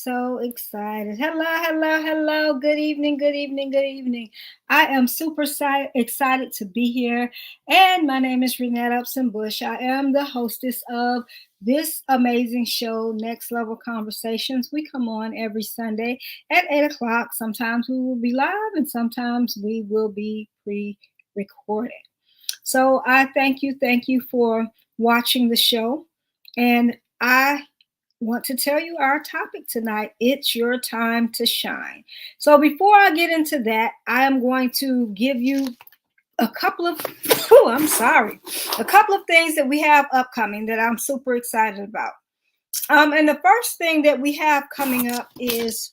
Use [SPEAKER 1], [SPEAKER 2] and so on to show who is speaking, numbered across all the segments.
[SPEAKER 1] so excited. Hello, hello, hello. Good evening, good evening, good evening. I am super excited to be here. And my name is Renette Upson-Bush. I am the hostess of this amazing show, Next Level Conversations. We come on every Sunday at 8 o'clock. Sometimes we will be live and sometimes we will be pre-recorded. So I thank you for watching the show. And I want to tell you our topic tonight. It's your time to shine. So before I get into that, I am going to give you a couple of a couple of things that we have upcoming that I'm super excited about. And the first thing that we have coming up is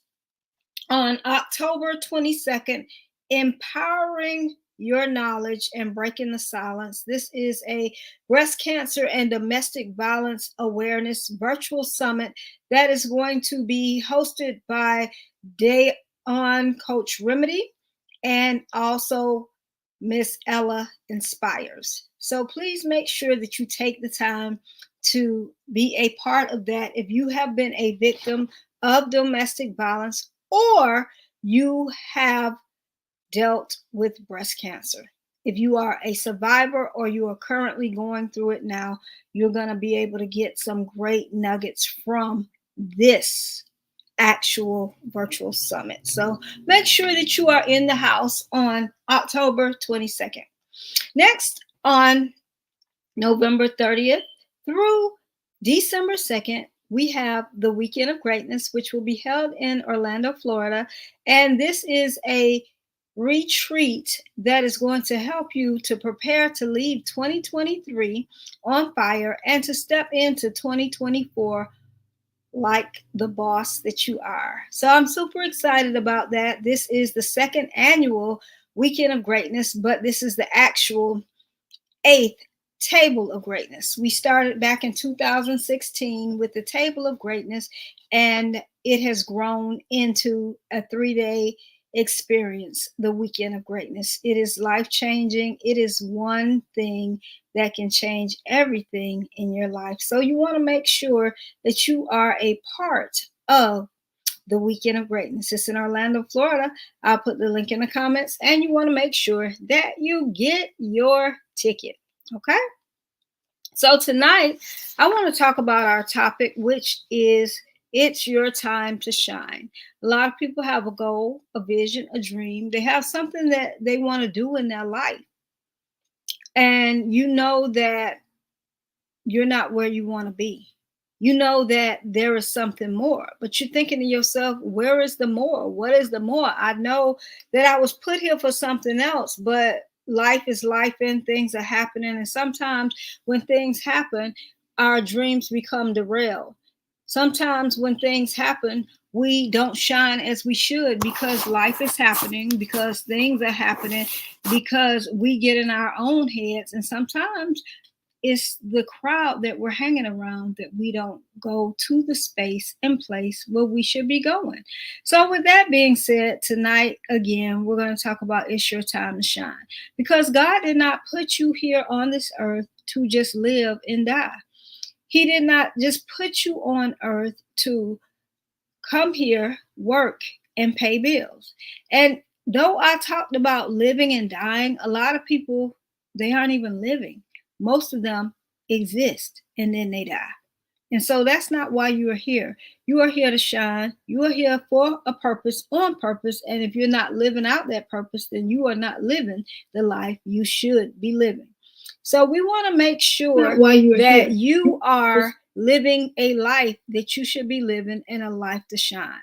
[SPEAKER 1] on October 22nd, Empowering Your Knowledge and Breaking the Silence. This is a breast cancer and domestic violence awareness virtual summit that is going to be hosted by Day On Coach Remedy and also Miss Ella Inspires. So please make sure that you take the time to be a part of that. If you have been a victim of domestic violence or you have dealt with breast cancer. If you are a survivor or you are currently going through it now, you're going to be able to get some great nuggets from this actual virtual summit. So make sure that you are in the house on October 22nd. Next, on November 30th through December 2nd, we have the Weekend of Greatness, which will be held in Orlando, Florida. And this is a retreat that is going to help you to prepare to leave 2023 on fire and to step into 2024 like the boss that you are. So I'm super excited about that. This is the second annual Weekend of Greatness, but this is the actual 8th Table of Greatness. We started back in 2016 with the Table of Greatness, and it has grown into a 3-day experience, the Weekend of Greatness. It is life-changing. It is one thing that can change everything in your life. So you want to make sure that you are a part of the Weekend of Greatness. It's in Orlando, Florida. I'll put the link in the comments, and you want to make sure that you get your ticket. Okay? So tonight, I want to talk about our topic, which is it's your time to shine. A lot of people have a goal, a vision, a dream. They have something that they want to do in their life. And you know that you're not where you want to be. You know that there is something more, but you're thinking to yourself, where is the more? What is the more? I know that I was put here for something else, but life is life and things are happening. And sometimes when things happen, our dreams become derailed. Sometimes when things happen, we don't shine as we should because life is happening, because things are happening, because we get in our own heads. And sometimes it's the crowd that we're hanging around that we don't go to the space and place where we should be going. So with that being said, tonight, again, we're going to talk about it's your time to shine. Because God did not put you here on this earth to just live and die. He did not just put you on earth to come here, work, and pay bills. And though I talked about living and dying, a lot of people, they aren't even living. Most of them exist and then they die. And so that's not why you are here. You are here to shine. You are here for a purpose, on purpose. And if you're not living out that purpose, then you are not living the life you should be living. So we want to make sure that you are living a life that you should be living and a life to shine,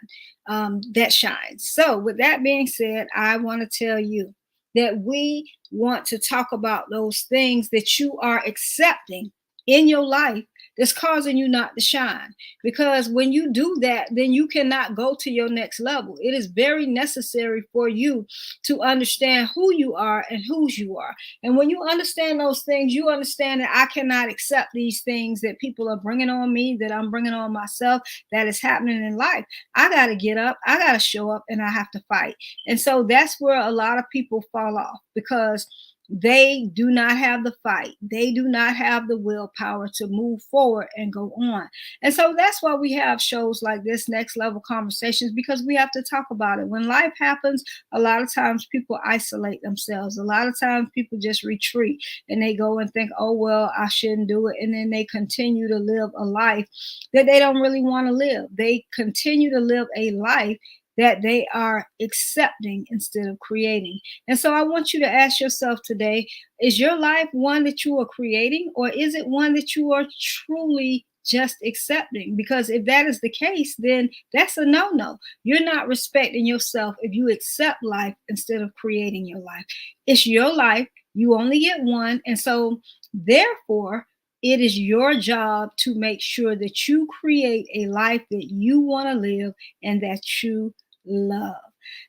[SPEAKER 1] that shines. So with that being said, I want to tell you that we want to talk about those things that you are accepting in your life that's causing you not to shine. Because when you do that, then you cannot go to your next level. It is very necessary for you to understand who you are and whose you are. And when you understand those things, you understand that I cannot accept these things that people are bringing on me, that I'm bringing on myself, that is happening in life. I got to get up, I got to show up, and I have to fight. And so that's where a lot of people fall off, because they do not have the fight. They do not have the willpower to move forward and go on. And so that's why we have shows like this, Next Level Conversations, because we have to talk about it. When life happens, a lot of times people isolate themselves. A lot of times people just retreat and they go and think, oh, well, I shouldn't do it. And then they continue to live a life that they don't really want to live. They continue to live a life that they are accepting instead of creating. And so I want you to ask yourself today, is your life one that you are creating, or is it one that you are truly just accepting? Because if that is the case, then that's a no-no. You're not respecting yourself if you accept life instead of creating your life. It's your life. You only get one. And so therefore, it is your job to make sure that you create a life that you want to live and that you love.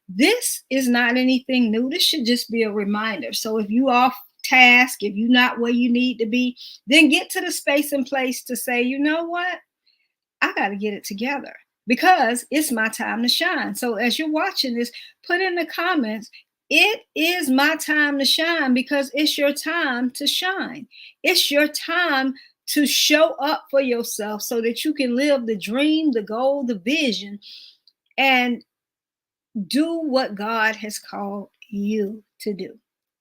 [SPEAKER 1] This is not anything new. This should just be a reminder. So if you off task, if you're not where you need to be, then get to the space and place to say, you know what? I got to get it together because it's my time to shine. So as you're watching this, put in the comments, it is my time to shine, because it's your time to shine. It's your time to show up for yourself so that you can live the dream, the goal, the vision, and do what God has called you to do.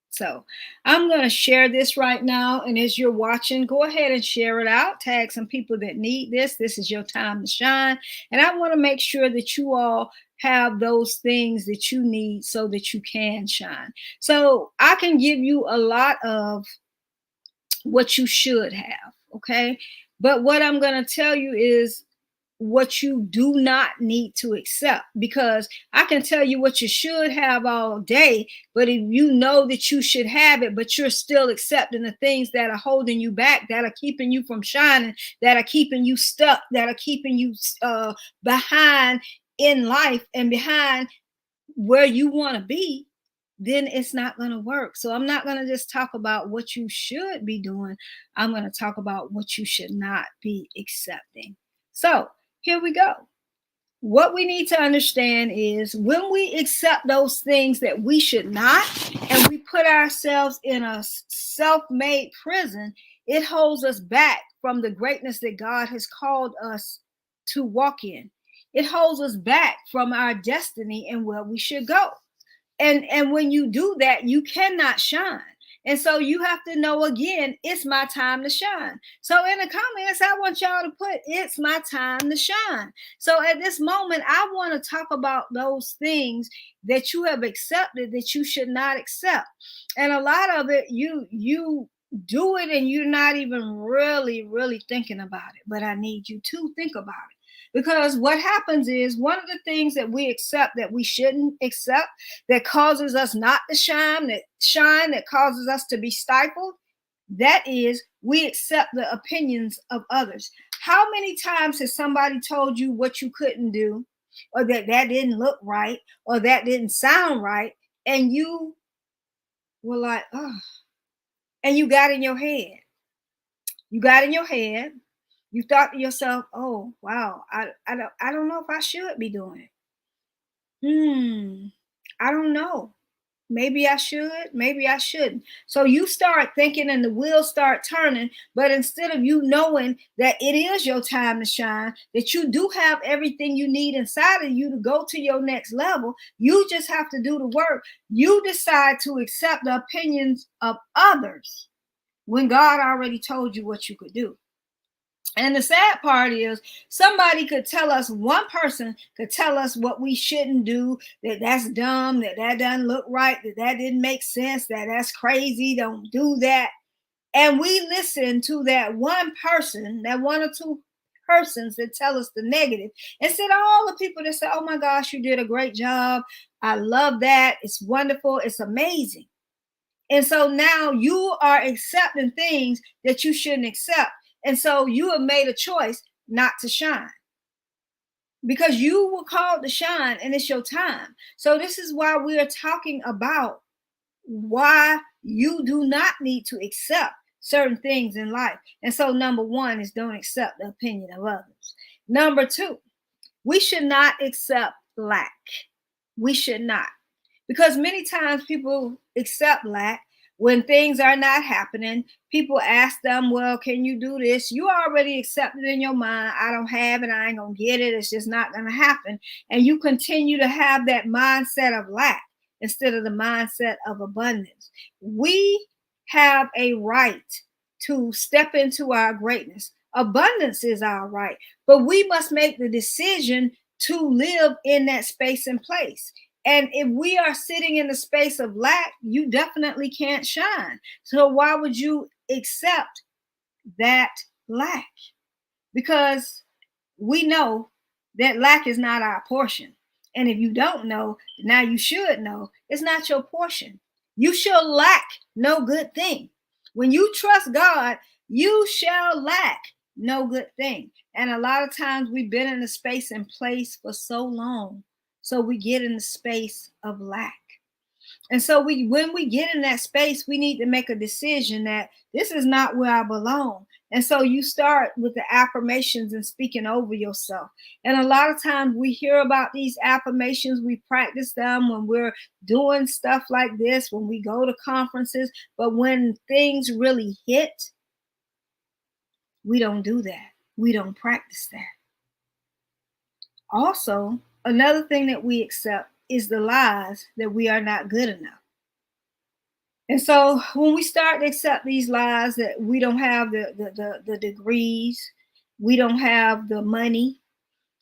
[SPEAKER 1] So I'm going to share this right now. And as you're watching, go ahead and share it out. Tag some people that need this. This is your time to shine. And I want to make sure that you all have those things that you need so that you can shine. So I can give you a lot of what you should have. Okay. But what I'm going to tell you is what you do not need to accept, because I can tell you what you should have all day, but if you know that you should have it, but you're still accepting the things that are holding you back, that are keeping you from shining, that are keeping you stuck, that are keeping you behind in life and behind where you want to be, then it's not going to work. So I'm not going to just talk about what you should be doing. I'm going to talk about what you should not be accepting. So here we go. What we need to understand is when we accept those things that we should not, and we put ourselves in a self-made prison, it holds us back from the greatness that God has called us to walk in. It holds us back from our destiny and where we should go. And when you do that, you cannot shine. And so you have to know, again, it's my time to shine. So in the comments, I want y'all to put, it's my time to shine. So at this moment, I want to talk about those things that you have accepted that you should not accept. And a lot of it, you do it and you're not even really thinking about it. But I need you to think about it. Because what happens is, one of the things that we accept that we shouldn't accept, that causes us not to shine, that causes us to be stifled, that is, we accept the opinions of others. How many times has somebody told you what you couldn't do, or that didn't look right, or that didn't sound right, and you were like, oh, and you got in your head. You got in your head. You thought to yourself, oh, wow, I don't know if I should be doing it. I don't know. Maybe I should, maybe I shouldn't. So you start thinking and the wheels start turning, but instead of you knowing that it is your time to shine, that you do have everything you need inside of you to go to your next level, you just have to do the work. You decide to accept the opinions of others when God already told you what you could do. And the sad part is, somebody could tell us, one person could tell us what we shouldn't do, that that's dumb, that doesn't look right, that didn't make sense, that that's crazy, don't do that. And we listen to that one person, that one or two persons that tell us the negative, instead of all the people that say, oh my gosh, you did a great job. I love that. It's wonderful. It's amazing. And so now you are accepting things that you shouldn't accept. And so you have made a choice not to shine, because you were called to shine and it's your time. So this is why we are talking about why you do not need to accept certain things in life. And so number one is, don't accept the opinion of others. Number two, we should not accept lack. We should not. Because many times people accept lack When things are not happening, people ask them, well, can you do this? You already accepted in your mind, I don't have it, I ain't gonna get it, it's just not gonna happen. And you continue to have that mindset of lack instead of the mindset of abundance. We have a right to step into our greatness. Abundance is our right, but we must make the decision to live in that space and place. And if we are sitting in the space of lack, you definitely can't shine. So why would you accept that lack? Because we know that lack is not our portion. And if you don't know, now you should know it's not your portion. You shall lack no good thing. When you trust God, you shall lack no good thing. And a lot of times we've been in a space and place for so long. So we get in the space of lack. And so when we get in that space, we need to make a decision that this is not where I belong. And so you start with the affirmations and speaking over yourself. And a lot of times we hear about these affirmations, we practice them when we're doing stuff like this, when we go to conferences. But when things really hit, we don't do that. We don't practice that. Also, another thing that we accept is the lies that we are not good enough. And so when we start to accept these lies that we don't have the degrees, we don't have the money,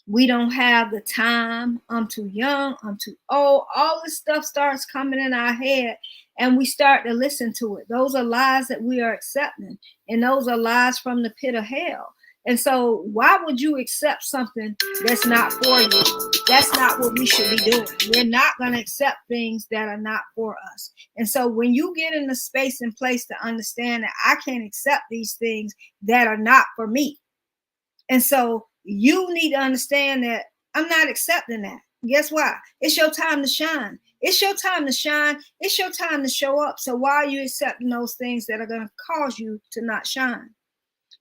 [SPEAKER 1] we don't have the time, I'm too young, I'm too old, all this stuff starts coming in our head and we start to listen to it. Those are lies that we are accepting, and those are lies from the pit of hell. And so why would you accept something that's not for you? That's not what we should be doing. We're not going to accept things that are not for us. And so when you get in the space and place to understand that I can't accept these things that are not for me. And so you need to understand that I'm not accepting that. Guess why? It's your time to shine. It's your time to shine. It's your time to show up. So why are you accepting those things that are going to cause you to not shine?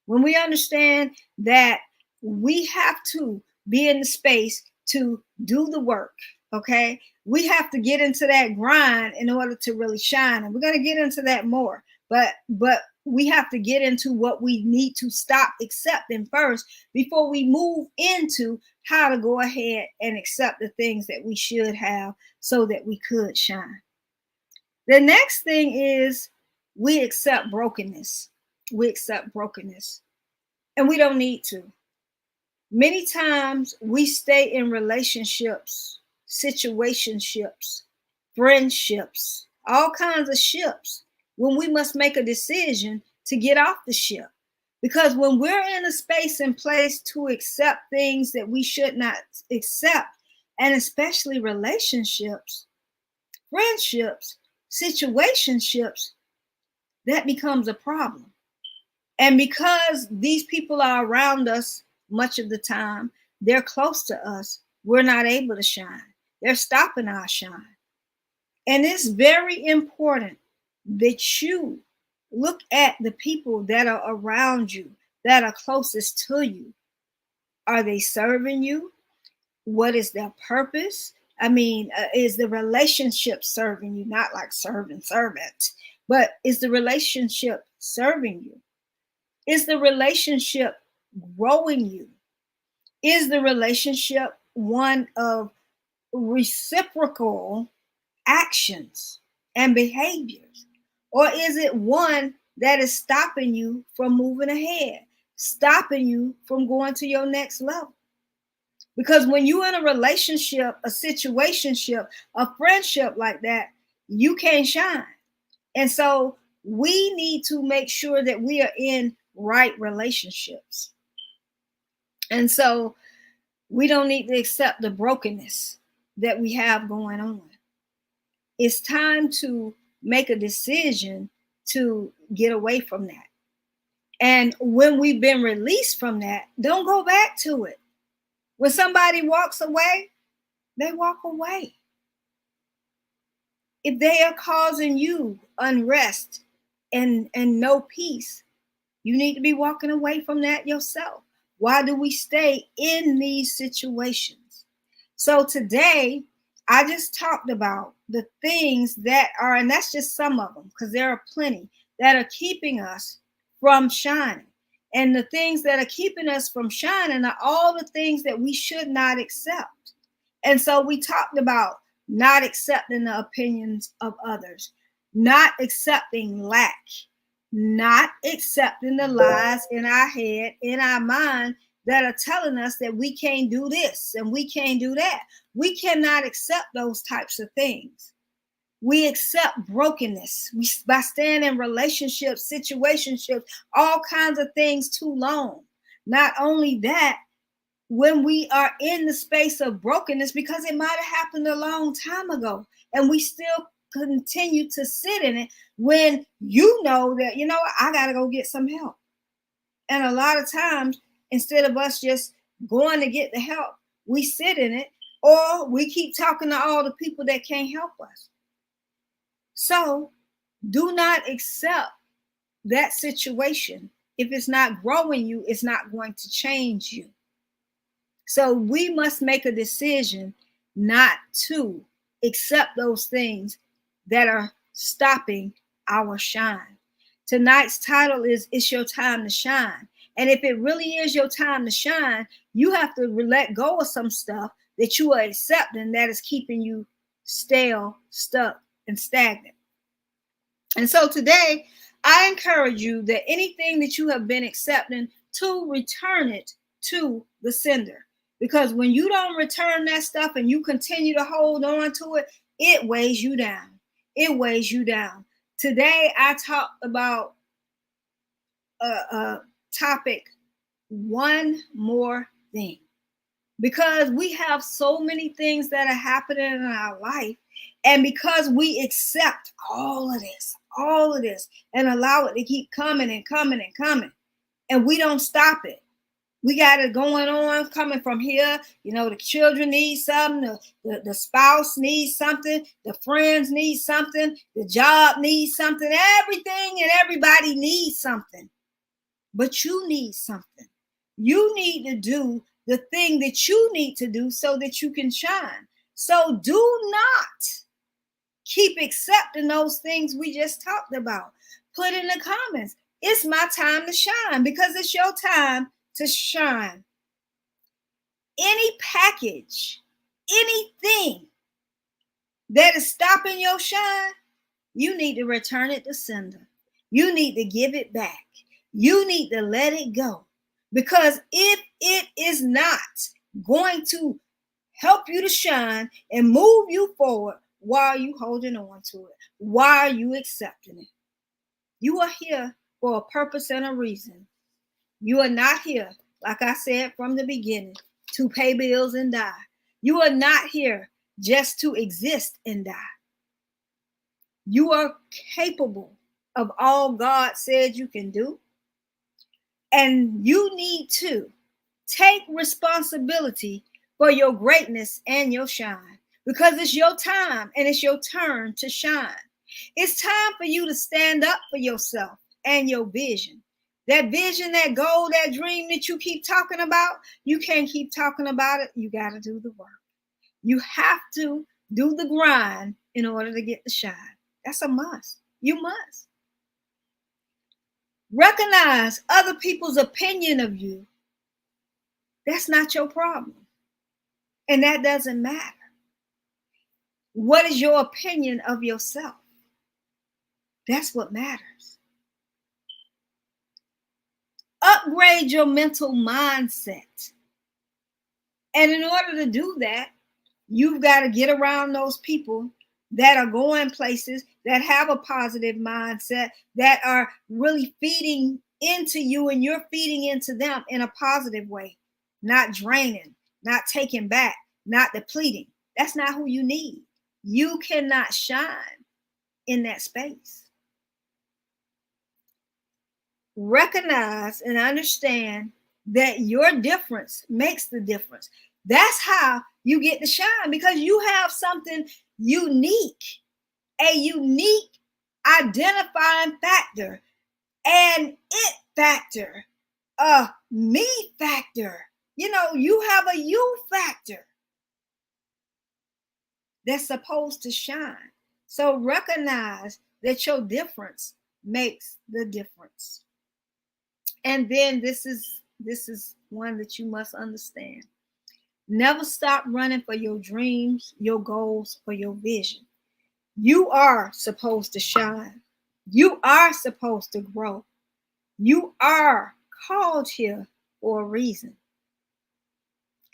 [SPEAKER 1] When we understand that we have to be in the space to do the work, okay? We have to get into that grind in order to really shine. And we're going to get into that more. But we have to get into what we need to stop accepting first before we move into how to go ahead and accept the things that we should have so that we could shine. The next thing is we accept brokenness. We accept brokenness, and we don't need to. Many times we stay in relationships, situationships, friendships, all kinds of ships when we must make a decision to get off the ship. Because when we're in a space and place to accept things that we should not accept, and especially relationships, friendships, situationships, that becomes a problem. And because these people are around us much of the time, they're close to us, we're not able to shine. They're stopping our shine. And it's very important that you look at the people that are around you, that are closest to you. Are they serving you? What is their purpose? I mean, is the relationship serving you? Not like servant, but is the relationship serving you? Is the relationship growing you? Is the relationship one of reciprocal actions and behaviors? Or is it one that is stopping you from moving ahead, stopping you from going to your next level? Because when you're in a relationship, a situationship, a friendship like that, you can't shine. And so we need to make sure that we are in right relationships. And so we don't need to accept the brokenness that we have going on. It's time to make a decision to get away from that. And when we've been released from that, don't go back to it. When somebody walks away, they walk away. If they are causing you unrest and no peace, you need to be walking away from that yourself. Why do we stay in these situations? So today, I just talked about the things that are, and that's just some of them, because there are plenty that are keeping us from shining. And the things that are keeping us from shining are all the things that we should not accept. And so we talked about not accepting the opinions of others, not accepting lack, not accepting the lies in our head, in our mind, that are telling us that we can't do this and we can't do that. We cannot accept those types of things. We accept brokenness. We by staying in relationships, situationships, all kinds of things too long. Not only that, when we are in the space of brokenness, because it might have happened a long time ago, and we still continue to sit in it when you know that, you know what, I got to go get some help. And a lot of times, instead of us just going to get the help, we sit in it, or we keep talking to all the people that can't help us. So do not accept that situation. If it's not growing you, it's not going to change you. So we must make a decision not to accept those things that are stopping our shine. Tonight's title is It's Your Time to Shine. And if it really is your time to shine, you have to let go of some stuff that you are accepting that is keeping you stale, stuck, and stagnant. And so today, I encourage you that anything that you have been accepting, to return it to the sender. Because when you don't return that stuff and you continue to hold on to it, it weighs you down. It weighs you down. Today, I talked about a topic, one more thing. Because we have so many things that are happening in our life. And because we accept all of this, and allow it to keep coming and coming and coming, and we don't stop it. We got it going on, coming from here. You know, the children need something, the spouse needs something, the friends need something, the job needs something, everything and everybody needs something. But you need something. You need to do the thing that you need to do so that you can shine. So do not keep accepting those things we just talked about. Put in the comments, it's my time to shine, because it's your time to shine. Any package, anything that is stopping your shine, you need to return it to sender. You need to give it back. You need to let it go. Because if it is not going to help you to shine and move you forward, why are you holding on to it? Why are you accepting it? You are here for a purpose and a reason. You are not here, like I said from the beginning, to pay bills and die. You are not here just to exist and die. You are capable of all God said you can do. And you need to take responsibility for your greatness and your shine, because it's your time and it's your turn to shine. It's time for you to stand up for yourself and your vision. That vision, that goal, that dream that you keep talking about, you can't keep talking about it. You got to do the work. You have to do the grind in order to get the shine. That's a must. You must. Recognize other people's opinion of you. That's not your problem. And that doesn't matter. What is your opinion of yourself? That's what matters. Upgrade your mental mindset. And in order to do that, you've got to get around those people that are going places, that have a positive mindset, that are really feeding into you and you're feeding into them in a positive way, not draining, not taking back, not depleting. That's not who you need. You cannot shine in that space. Recognize and understand that your difference makes the difference. That's how you get to shine, because you have something unique, a unique identifying factor, an it factor, a me factor. You know, you have a you factor. that's supposed to shine. So recognize that your difference makes the difference. And then this is one that you must understand. Never stop running for your dreams, your goals, or your vision. You are supposed to shine. You are supposed to grow. You are called here for a reason.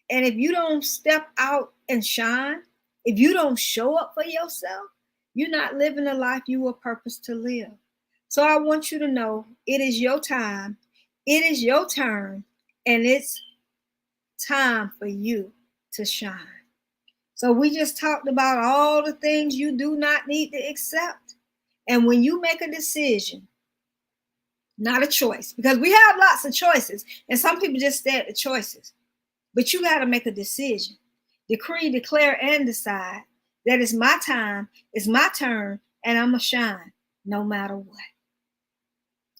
[SPEAKER 1] And if you don't step out and shine, if you don't show up for yourself, you're not living the life you were purposed to live. So I want you to know it is your time, it is your turn, and it's time for you to shine. So we just talked about all the things you do not need to accept. And when you make a decision, not a choice, because we have lots of choices, and some people just stay at the choices. But you got to make a decision. Decree, declare, and decide that it's my time, it's my turn, and I'm going to shine no matter what.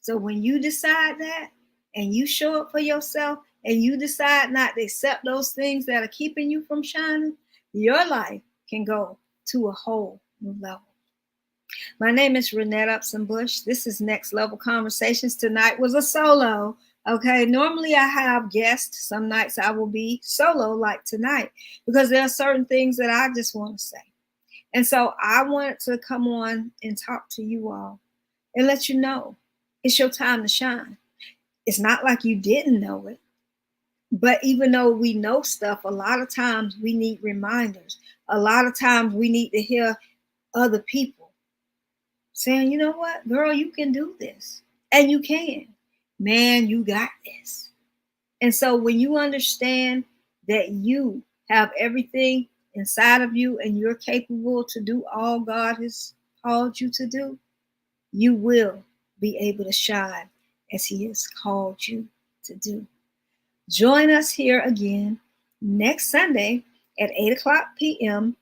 [SPEAKER 1] So when you decide that and you show up for yourself and you decide not to accept those things that are keeping you from shining, your life can go to a whole new level. My name is Renette Upson-Bush. This is Next Level Conversations. Tonight was a solo. Okay, normally I have guests. Some nights I will be solo like tonight because there are certain things that I just want to say. And so I wanted to come on and talk to you all and let you know it's your time to shine. It's not like you didn't know it, but even though we know stuff, a lot of times we need reminders. A lot of times we need to hear other people saying, you know what, girl, you can do this. And you can. Man, you got this. And so when you understand that you have everything inside of you and you're capable to do all God has called you to do, you will be able to shine as He has called you to do. Join us here again next Sunday at 8 o'clock p.m.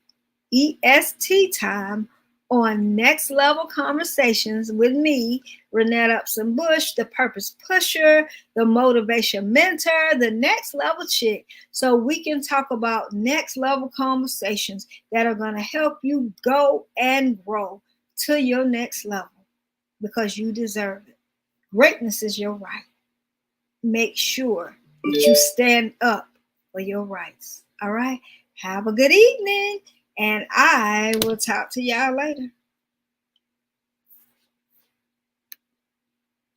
[SPEAKER 1] EST time on Next Level Conversations with me, Renette Upson-Bush, the purpose pusher, the motivation mentor, the next level chick, so we can talk about next level conversations that are going to help you go and grow to your next level because you deserve it. Greatness is your right. Make sure that you stand up for your rights. All right? Have a good evening. And I will talk to y'all later.